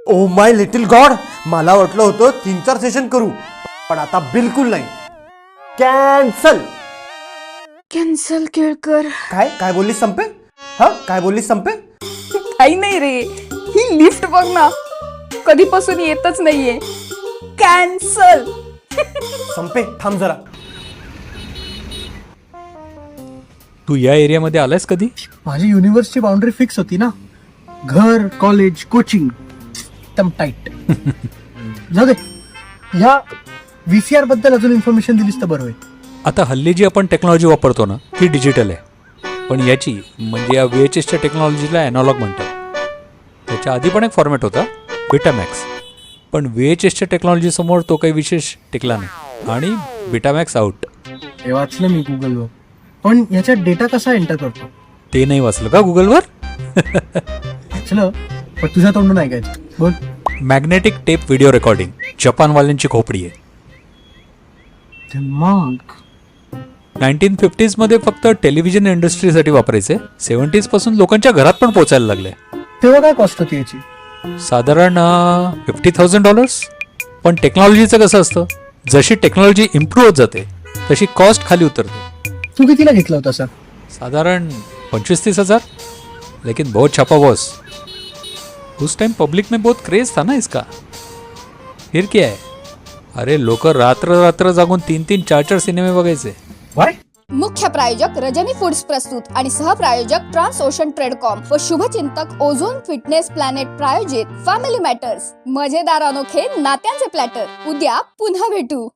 Oh my little God, मला वाटलं होतं 3-4 सेशन करू, पण आता बिलकुल नाही. कॅन्सल. कॅन्सल केळकर. काय काय बोललीस संपे? हा काय बोललीस संपे? काही नाही रे, ही लिफ्ट बघ ना, कधीपासून येतच नाहीये. कॅन्सल. संपे थांब जरा. तू या एरियामध्ये आलायस कधी? माझी युनिव्हर्सची बाउंड्री फिक्स होती ना, घर कॉलेज कोचिंग एकदम टाईट. जाऊ दे, ह्या VCR बद्दल अजून इन्फॉर्मेशन दिलीस तर बरं होईल. आता हल्ली जी आपण टेक्नॉलॉजी वापरतो ना ती डिजिटल आहे, पण याची म्हणजे या VHSच्या टेक्नॉलॉजीला ॲनालॉग म्हणतात. त्याच्या आधी पण एक फॉर्मॅट होता बेटामॅक्स, पण VHSच्या टेक्नॉलॉजीसमोर तो काही विशेष टिकला नाही आणि बेटामॅक्स आउट. हे वाचलं मी गुगलवर, पण याच्यात डेटा कसा एंटर करतो? ते नाही वाचलं का गुगलवर? वाचलं, पण तुझ्या तोंडून ऐकायचं. बोल. Magnetic tape video recording, जपानवाल्यांची Khopadi आहे. मग 1950s मध्ये फक्त टेलिव्हिजन इंडस्ट्रीसाठी वापरायचे. 70s पासून लोकांच्या घरात पण पोचायला लागले. तेव्हा काय कॉस्ट होती याची? साधारण $50,000. पण टेक्नॉलॉजीचं कसं असतं, जशी टेक्नॉलॉजी इम्प्रूव्ह होत जाते तशी कॉस्ट खाली उतरते. तू कितीला घेतला होता सर? साधारण 25-30 हजार. लेकिन बहुत छापा बॉस. उस टाइम पब्लिक में बहुत क्रेज था ना इसका. फिर क्या है, अरे लोक रात्र रात्र जागून 3-3, 4-4 सिनेमे बघायचे. वाय? मुख्य प्रायोजक रजनी फूड्स प्रस्तुत आणि सहप्रायोजक ट्रान्स ओशन ट्रेडकॉम व शुभचिंतक ओझोन फिटनेस प्लॅनेट प्रायोजित फॅमिली मॅटर्स. मजेदार अनोखे नात्यांचे प्लॅटर. उद्या पुन्हा भेटू.